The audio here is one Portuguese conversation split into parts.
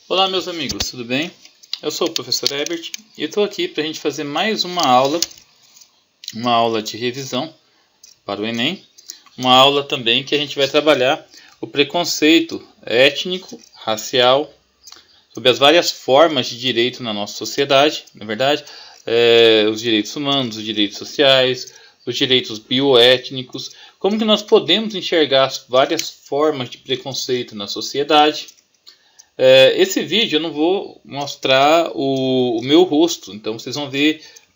Olá meus amigos, tudo bem? Eu sou o professor Herbert e estou aqui para a gente fazer mais uma aula de revisão para o Enem. Uma aula também que a gente vai trabalhar o preconceito étnico, racial, sobre as várias formas de direito na nossa sociedade, na verdade, os direitos humanos, os direitos sociais, os direitos bioétnicos, como que nós podemos enxergar as várias formas de preconceito na sociedade. Esse vídeo eu não vou mostrar o meu rosto, então vocês vão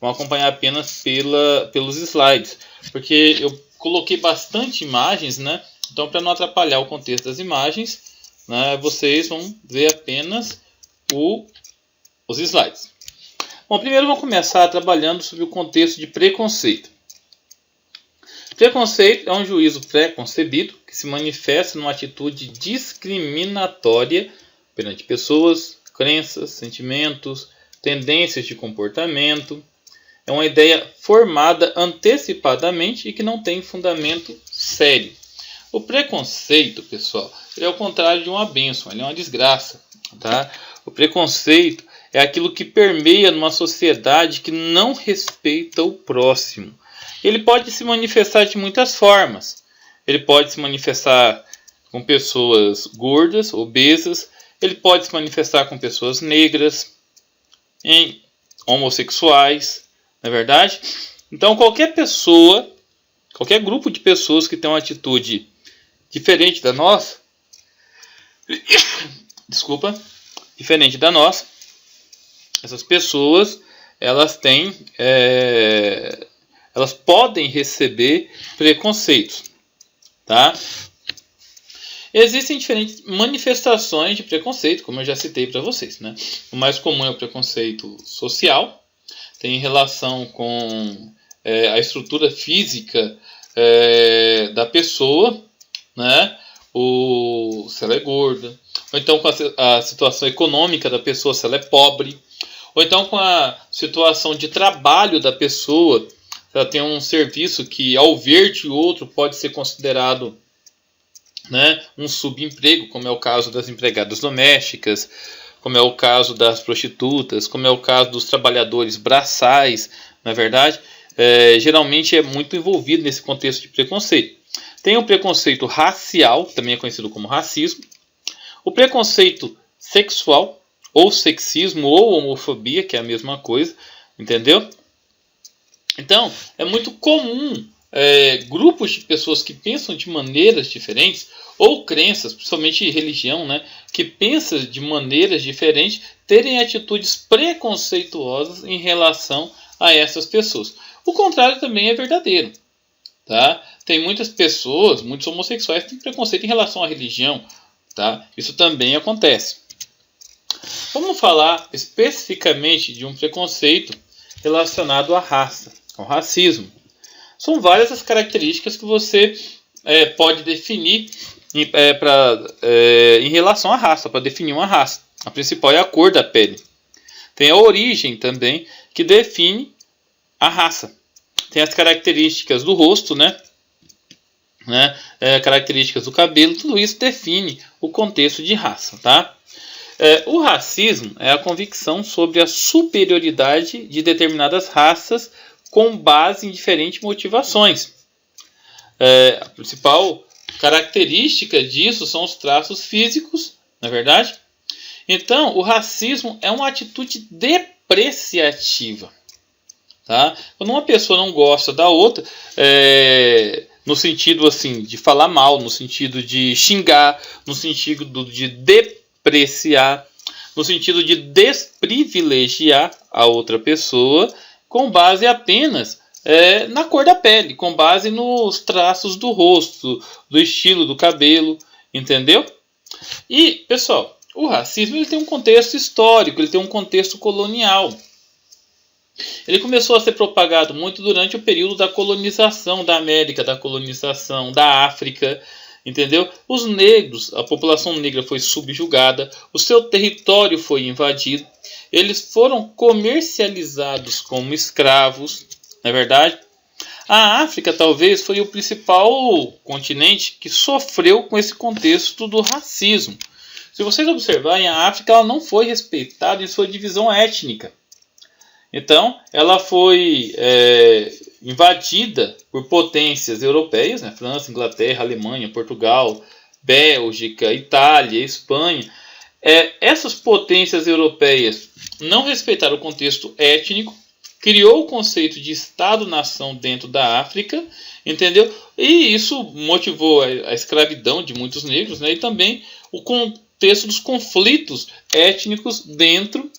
acompanhar apenas pelos slides, porque eu coloquei bastante imagens, né? Então, para não atrapalhar o contexto das imagens, né, vocês vão ver apenas os slides. Bom, primeiro vamos começar trabalhando sobre o contexto de preconceito. Preconceito é um juízo pré-concebido que se manifesta numa atitude discriminatória perante pessoas, crenças, sentimentos, tendências de comportamento. É uma ideia formada antecipadamente e que não tem fundamento sério. O preconceito, pessoal, ele é o contrário de uma bênção, ele é uma desgraça. Tá? O preconceito é aquilo que permeia numa sociedade que não respeita o próximo. Ele pode se manifestar de muitas formas. Ele pode se manifestar com pessoas gordas, obesas. Ele pode se manifestar com pessoas negras, em homossexuais, não é verdade? Então, qualquer pessoa, qualquer grupo de pessoas que tem uma atitude diferente da nossa, diferente da nossa, essas pessoas, elas podem receber preconceitos, tá? Existem diferentes manifestações de preconceito, como eu já citei para vocês, né? O mais comum é o preconceito social, tem relação com a estrutura física da pessoa, né? Se ela é gorda, ou então com a situação econômica da pessoa, se ela é pobre, ou então com a situação de trabalho da pessoa, se ela tem um serviço que, ao ver de outro, pode ser considerado, né, um subemprego, como é o caso das empregadas domésticas, como é o caso das prostitutas, como é o caso dos trabalhadores braçais, na verdade, geralmente é muito envolvido nesse contexto de preconceito. Tem o preconceito racial, também é conhecido como racismo, o preconceito sexual, ou sexismo, ou homofobia, que é a mesma coisa, entendeu? Então, é muito comum grupos de pessoas que pensam de maneiras diferentes, ou crenças, principalmente religião, né, que pensam de maneiras diferentes, terem atitudes preconceituosas em relação a essas pessoas. O contrário também é verdadeiro. Tá? Tem muitas pessoas, muitos homossexuais, que têm preconceito em relação à religião. Tá? Isso também acontece. Vamos falar especificamente de um preconceito relacionado à raça, ao racismo. São várias as características que você pode definir em relação à raça, para definir uma raça. A principal é a cor da pele. Tem a origem também, que define a raça. Tem as características do rosto, características do cabelo, tudo isso define o contexto de raça. Tá? O racismo é a convicção sobre a superioridade de determinadas raças com base em diferentes motivações. A principal característica disso são os traços físicos, não é verdade? Então, o racismo é uma atitude depreciativa. Tá? Quando uma pessoa não gosta da outra, no sentido assim, de falar mal, no sentido de xingar, no sentido de depreciar, no sentido de desprivilegiar a outra pessoa, com base apenas na cor da pele, com base nos traços do rosto, do estilo do cabelo, entendeu? E, pessoal, o racismo ele tem um contexto histórico, ele tem um contexto colonial. Ele começou a ser propagado muito durante o período da colonização da América, da colonização da África, entendeu? Os negros, a população negra foi subjugada, o seu território foi invadido, eles foram comercializados como escravos, não é verdade? A África talvez foi o principal continente que sofreu com esse contexto do racismo. Se Se vocês observarem, a África ela não foi respeitada em sua divisão étnica. Então, ela foi invadida por potências europeias, né? França, Inglaterra, Alemanha, Portugal, Bélgica, Itália, Espanha. Essas potências europeias não respeitaram o contexto étnico, criou o conceito de Estado-nação dentro da África, entendeu? E isso motivou a escravidão de muitos negros, né? E também o contexto dos conflitos étnicos dentro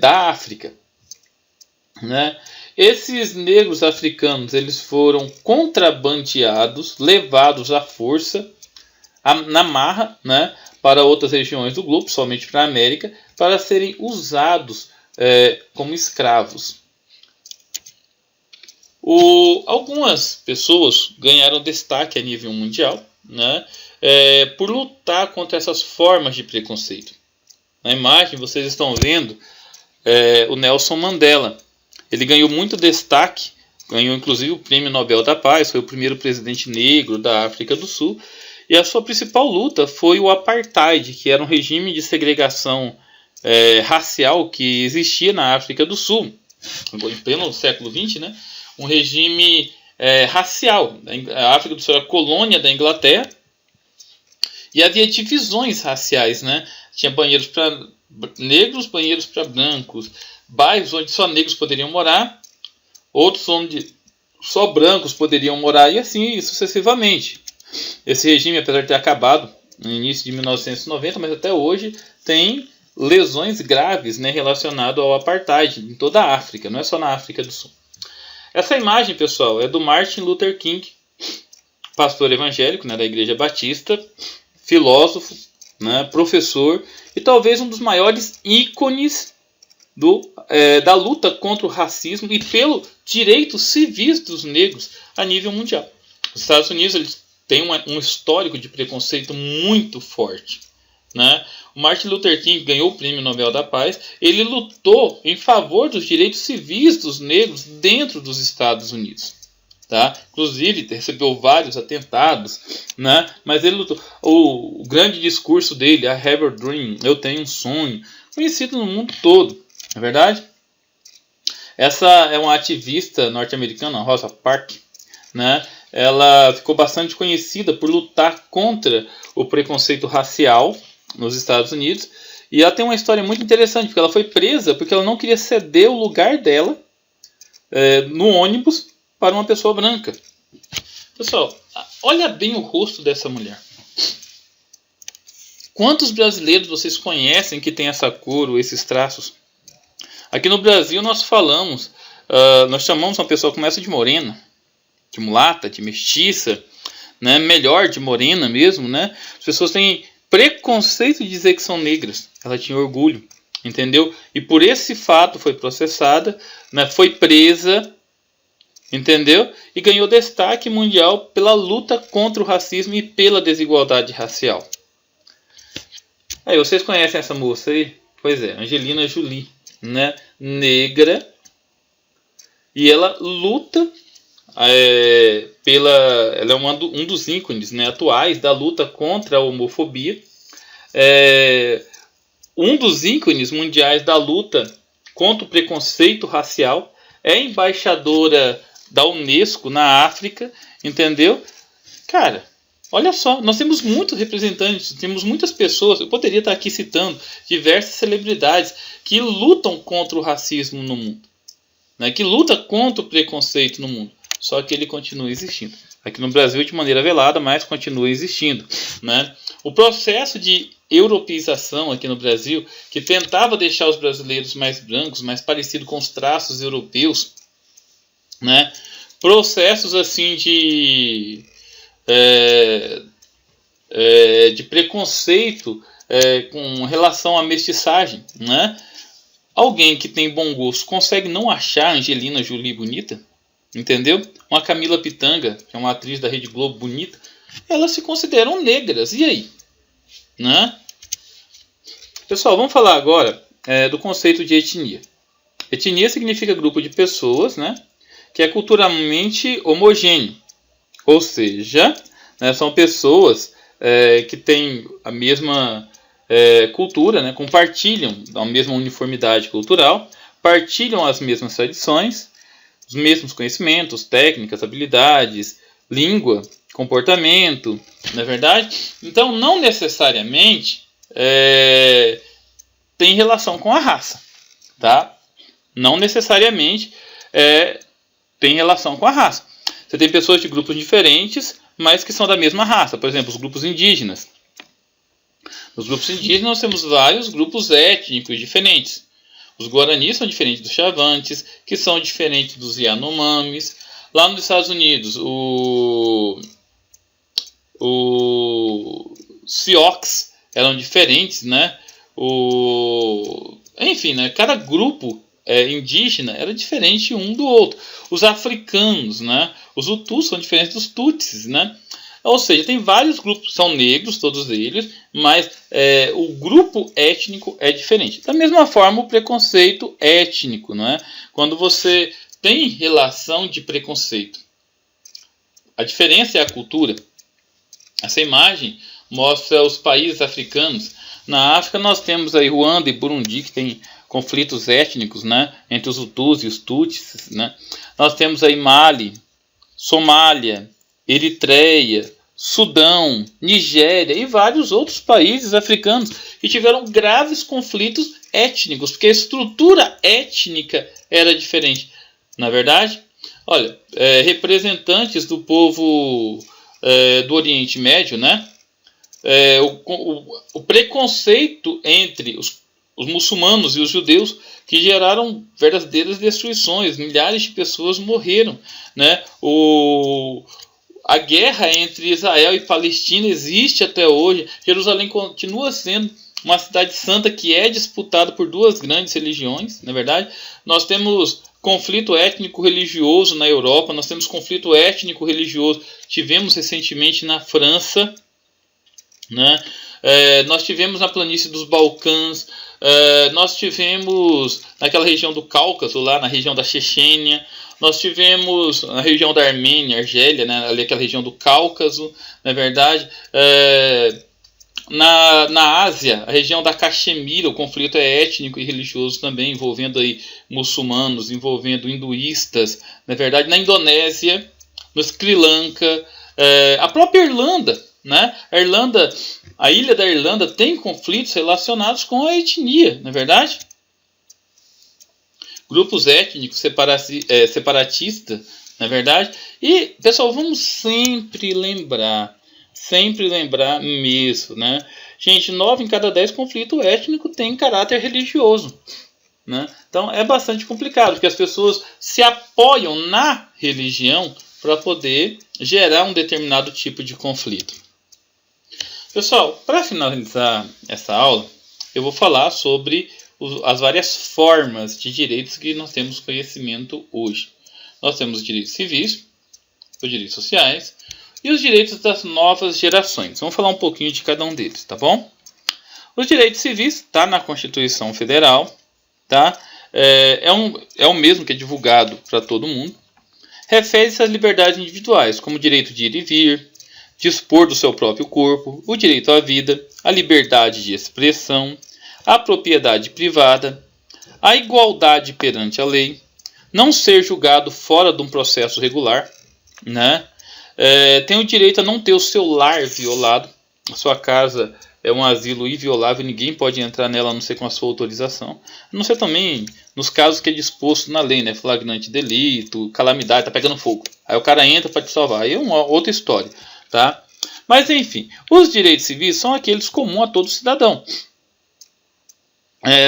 da África, né? Esses negros africanos eles foram contrabandeados, levados à força, na marra, né, para outras regiões do globo, somente para a América, para serem usados como escravos. Algumas pessoas ganharam destaque a nível mundial, né, por lutar contra essas formas de preconceito. Na imagem vocês estão vendo o Nelson Mandela. Ele ganhou muito destaque, ganhou inclusive o Prêmio Nobel da Paz, foi o primeiro presidente negro da África do Sul, e a sua principal luta foi o Apartheid, que era um regime de segregação racial que existia na África do Sul, em pleno século XX, né? Um regime racial. A África do Sul era colônia da Inglaterra, e havia divisões raciais, né? Tinha banheiros para negros, banheiros para brancos, bairros onde só negros poderiam morar, outros onde só brancos poderiam morar, e assim sucessivamente. Esse regime, apesar de ter acabado no início de 1990, mas até hoje tem lesões graves, né, relacionadas ao Apartheid em toda a África, não é só na África do Sul. Essa imagem, pessoal, é do Martin Luther King, pastor evangélico, né, da Igreja Batista, filósofo, né, professor e talvez um dos maiores ícones da luta contra o racismo e pelos direitos civis dos negros a nível mundial. Os Estados Unidos eles têm um histórico de preconceito muito forte, né? O Martin Luther King ganhou o Prêmio Nobel da Paz. Ele lutou em favor dos direitos civis dos negros dentro dos Estados Unidos. Tá? Inclusive recebeu vários atentados, né? Mas ele lutou. O grande discurso dele, I Have a Dream, eu tenho um sonho, conhecido no mundo todo, não é verdade? Essa é uma ativista norte-americana, Rosa Parks, né? Ela ficou bastante conhecida por lutar contra o preconceito racial nos Estados Unidos, e ela tem uma história muito interessante, porque ela foi presa porque ela não queria ceder o lugar dela no ônibus para uma pessoa branca. Pessoal, olha bem o rosto dessa mulher. Quantos brasileiros vocês conhecem que tem essa cor ou esses traços? Aqui no Brasil nós chamamos uma pessoa que começa de morena, de mulata, de mestiça, né? Melhor de morena mesmo, né? As pessoas têm preconceito de dizer que são negras. Ela tinha orgulho, entendeu? E por esse fato foi processada, né? Foi presa, entendeu? E ganhou destaque mundial pela luta contra o racismo e pela desigualdade racial. Aí, vocês conhecem essa moça aí? Pois é, Angelina Jolie, né? Negra. E ela luta ela é um dos ícones, né, atuais da luta contra a homofobia. Um dos ícones mundiais da luta contra o preconceito racial. É embaixadora da Unesco na África, entendeu? Cara, olha só, nós temos muitos representantes, temos muitas pessoas, eu poderia estar aqui citando diversas celebridades que lutam contra o racismo no mundo, né, que lutam contra o preconceito no mundo, só que ele continua existindo. Aqui no Brasil de maneira velada, mas continua existindo, né? O processo de europeização aqui no Brasil, que tentava deixar os brasileiros mais brancos, mais parecidos com os traços europeus, né? Processos assim de preconceito com relação à mestiçagem, né? Alguém que tem bom gosto consegue não achar a Angelina Jolie bonita? Entendeu? Uma Camila Pitanga, que é uma atriz da Rede Globo bonita, elas se consideram negras. E aí? Né? Pessoal, vamos falar agora do conceito de etnia. Etnia significa grupo de pessoas, né, que é culturalmente homogêneo. Ou seja, né, são pessoas que têm a mesma cultura, né? Compartilham a mesma uniformidade cultural, partilham as mesmas tradições, os mesmos conhecimentos, técnicas, habilidades, língua, comportamento, não é verdade? Então, não necessariamente tem relação com a raça, tá? Não necessariamente tem relação com a raça. Você tem pessoas de grupos diferentes, mas que são da mesma raça. Por exemplo, os grupos indígenas. Nos grupos indígenas nós temos vários grupos étnicos diferentes. Os Guaranis são diferentes dos Chavantes, que são diferentes dos Yanomamis. Lá nos Estados Unidos, os Sioux eram diferentes, né? Enfim, né? Cada grupo indígena era diferente um do outro. Os africanos, né? Os Hutus são diferentes dos Tutsis, né? Ou seja, tem vários grupos, são negros todos eles, mas o grupo étnico é diferente. Da mesma forma, o preconceito étnico, não é? Quando você tem relação de preconceito. A diferença é a cultura. Essa imagem mostra os países africanos. Na África nós temos aí Ruanda e Burundi, que tem conflitos étnicos, né, entre os Hutus e os Tutsis, né? Nós temos aí Mali, Somália, Eritreia, Sudão, Nigéria e vários outros países africanos que tiveram graves conflitos étnicos, porque a estrutura étnica era diferente. Na verdade, olha, representantes do povo do Oriente Médio, né? O preconceito entre os muçulmanos e os judeus que geraram verdadeiras destruições, milhares de pessoas morreram, né? A guerra entre Israel e Palestina existe até hoje. Jerusalém continua sendo uma cidade santa que é disputada por duas grandes religiões, na verdade. Nós temos conflito étnico-religioso na Europa, nós temos conflito étnico-religioso, tivemos recentemente na França, né? Nós tivemos na planície dos Balcãs, nós tivemos naquela região do Cáucaso, lá na região da Chechênia, nós tivemos na região da Armênia, Argélia, né, ali aquela região do Cáucaso, na verdade. Na Ásia, a região da Caxemira, o conflito é étnico e religioso também, envolvendo aí muçulmanos, envolvendo hinduístas, na verdade. Na Indonésia, no Sri Lanka, a própria Irlanda, né? A ilha da Irlanda tem conflitos relacionados com a etnia, não é verdade? Grupos étnicos separatistas, não é verdade? E, pessoal, vamos sempre lembrar mesmo, né? Gente, 9 em cada 10 conflito étnico tem caráter religioso, né? Então é bastante complicado, porque as pessoas se apoiam na religião para poder gerar um determinado tipo de conflito. Pessoal, para finalizar essa aula, eu vou falar sobre as várias formas de direitos que nós temos conhecimento hoje. Nós temos os direitos civis, os direitos sociais e os direitos das novas gerações. Vamos falar um pouquinho de cada um deles, tá bom? Os direitos civis está na Constituição Federal, tá? É o mesmo que é divulgado para todo mundo. Refere-se às liberdades individuais, como o direito de ir e vir, dispor do seu próprio corpo, o direito à vida, a liberdade de expressão, a propriedade privada, a igualdade perante a lei, não ser julgado fora de um processo regular, né? Tem o direito a não ter o seu lar violado, a sua casa é um asilo inviolável, ninguém pode entrar nela a não ser com a sua autorização, a não ser também nos casos que é disposto na lei, né? Flagrante delito, calamidade, tá pegando fogo, aí o cara entra para te salvar, aí é uma outra história, tá? Mas enfim, os direitos civis são aqueles comuns a todo cidadão,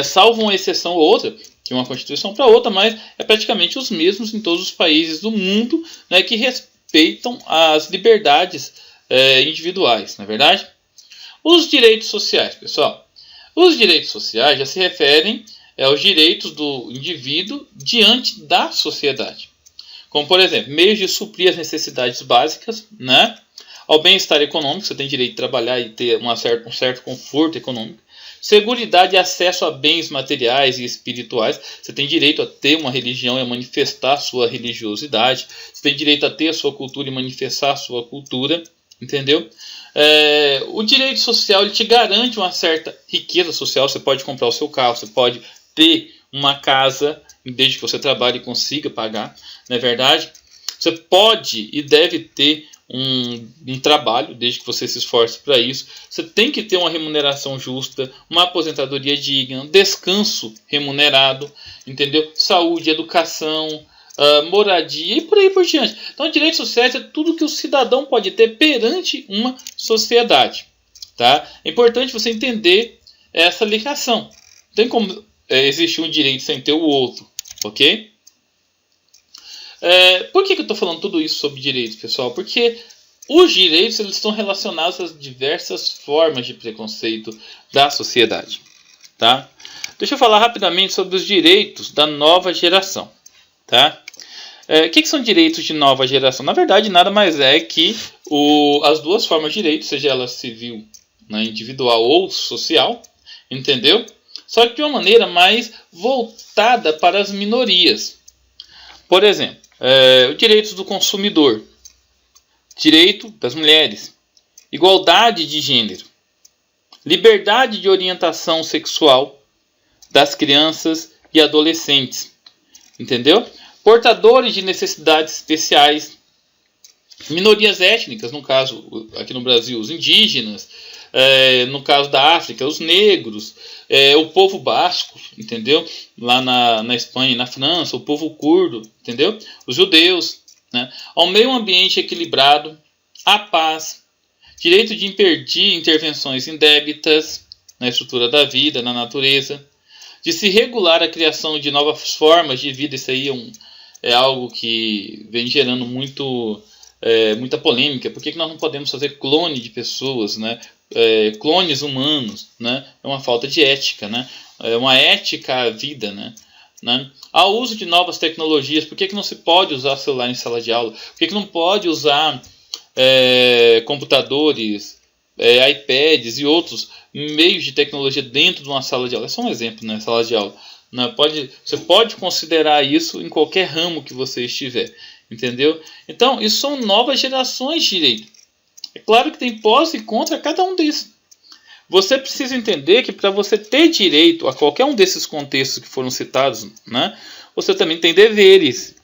salvo uma exceção ou outra, de uma Constituição para outra, mas é praticamente os mesmos em todos os países do mundo, né, que respeitam as liberdades individuais, não é verdade? Os direitos sociais, pessoal. Os direitos sociais já se referem aos direitos do indivíduo diante da sociedade. Como, por exemplo, meios de suprir as necessidades básicas, né, ao bem-estar econômico, você tem direito de trabalhar e ter um certo conforto econômico. Seguridade e acesso a bens materiais e espirituais. Você tem direito a ter uma religião e a manifestar a sua religiosidade. Você tem direito a ter a sua cultura e manifestar a sua cultura. entendeu? O direito social ele te garante uma certa riqueza social. Você pode comprar o seu carro, você pode ter uma casa, desde que você trabalhe e consiga pagar, não é verdade? Você pode e deve ter um trabalho, desde que você se esforce para isso. Você tem que ter uma remuneração justa, uma aposentadoria digna, um descanso remunerado, entendeu? Saúde, educação, moradia e por aí por diante. Então, direitos sociais é tudo que o cidadão pode ter perante uma sociedade. Tá? É importante você entender essa ligação. Não tem como existir um direito sem ter o outro, ok? Por que eu estou falando tudo isso sobre direitos, pessoal? Porque os direitos eles estão relacionados às diversas formas de preconceito da sociedade. Tá? Deixa eu falar rapidamente sobre os direitos da nova geração. Tá? O que são direitos de nova geração? Na verdade, nada mais é que as duas formas de direito, seja ela civil, né, individual ou social, entendeu? Só que de uma maneira mais voltada para as minorias. Por exemplo, os direitos do consumidor, direito das mulheres, igualdade de gênero, liberdade de orientação sexual das crianças e adolescentes, entendeu? Portadores de necessidades especiais, minorias étnicas, no caso aqui no Brasil, os indígenas, no caso da África, os negros, o povo basco, entendeu? Lá na Espanha e na França, o povo curdo, entendeu? Os judeus, né? Ao meio ambiente equilibrado, à paz, direito de impedir intervenções indébitas na estrutura da vida, na natureza, de se regular a criação de novas formas de vida. Isso aí é algo que vem gerando muita polêmica. Por que nós não podemos fazer clone de pessoas, né? Clones humanos, né? É uma falta de ética, né? É uma ética à vida, né? Ao uso de novas tecnologias. Por que não se pode usar celular em sala de aula? Por que não pode usar computadores, iPads e outros meios de tecnologia dentro de uma sala de aula? É só um exemplo, né? Sala de aula. Você pode considerar isso em qualquer ramo que você estiver, entendeu? Então, isso são novas gerações de direito. É claro que tem pós e contra cada um desses. Você precisa entender que para você ter direito a qualquer um desses contextos que foram citados, né, você também tem deveres.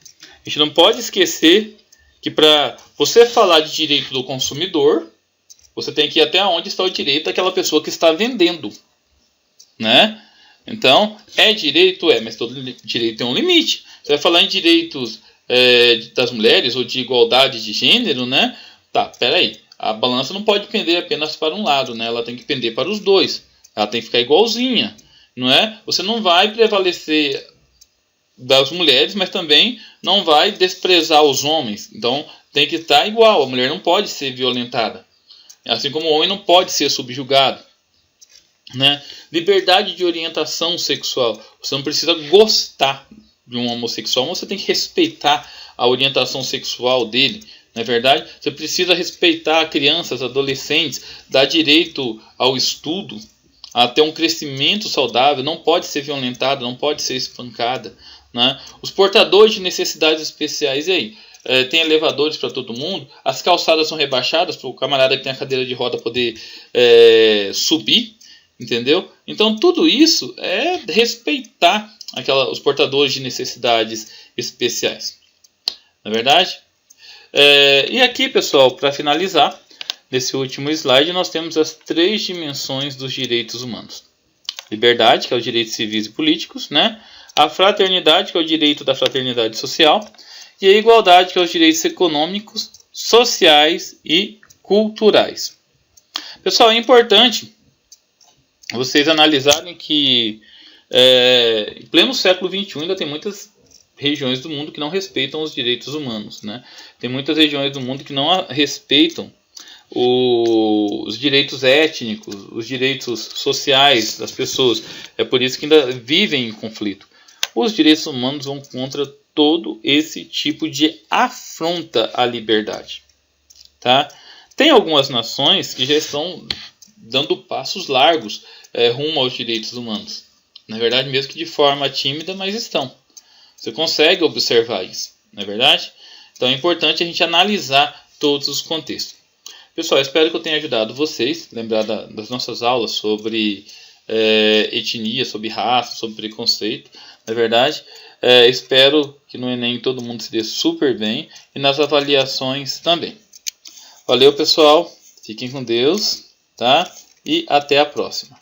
A gente não pode esquecer que para você falar de direito do consumidor, você tem que ir até onde está o direito daquela pessoa que está vendendo, né? Então, direito, mas todo direito tem um limite. Você vai falar em direitos das mulheres ou de igualdade de gênero, né? Tá, peraí. A balança não pode pender apenas para um lado, né? Ela tem que pender para os dois. Ela tem que ficar igualzinha, não é? Você não vai prevalecer das mulheres, mas também não vai desprezar os homens. Então, tem que estar igual. A mulher não pode ser violentada. Assim como o homem não pode ser subjugado. Né? Liberdade de orientação sexual. Você não precisa gostar de um homossexual, mas você tem que respeitar a orientação sexual dele. Não é verdade? Você precisa respeitar crianças, adolescentes, dar direito ao estudo, a ter um crescimento saudável, não pode ser violentada, não pode ser espancada. Né? Os portadores de necessidades especiais, e aí? Tem elevadores para todo mundo, as calçadas são rebaixadas para o camarada que tem a cadeira de roda poder subir, entendeu? Então tudo isso é respeitar os portadores de necessidades especiais. Não é verdade? E aqui, pessoal, para finalizar, nesse último slide, nós temos as 3 dimensões dos direitos humanos. Liberdade, que é os direitos civis e políticos, né? A fraternidade, que é o direito da fraternidade social, e a igualdade, que é os direitos econômicos, sociais e culturais. Pessoal, é importante vocês analisarem que em pleno século XXI ainda tem muitas regiões do mundo que não respeitam os direitos humanos, né? Tem muitas regiões do mundo que não respeitam os direitos étnicos, os direitos sociais das pessoas. É por isso que ainda vivem em conflito. Os direitos humanos vão contra todo esse tipo de afronta à liberdade. Tá? Tem algumas nações que já estão dando passos largos rumo aos direitos humanos. Na verdade, mesmo que de forma tímida, mas estão. Você consegue observar isso, não é verdade? Então é importante a gente analisar todos os contextos. Pessoal, espero que eu tenha ajudado vocês. Lembrar das nossas aulas sobre etnia, sobre raça, sobre preconceito. Na verdade, espero que no Enem todo mundo se dê super bem. E nas avaliações também. Valeu, pessoal. Fiquem com Deus, tá? E até a próxima.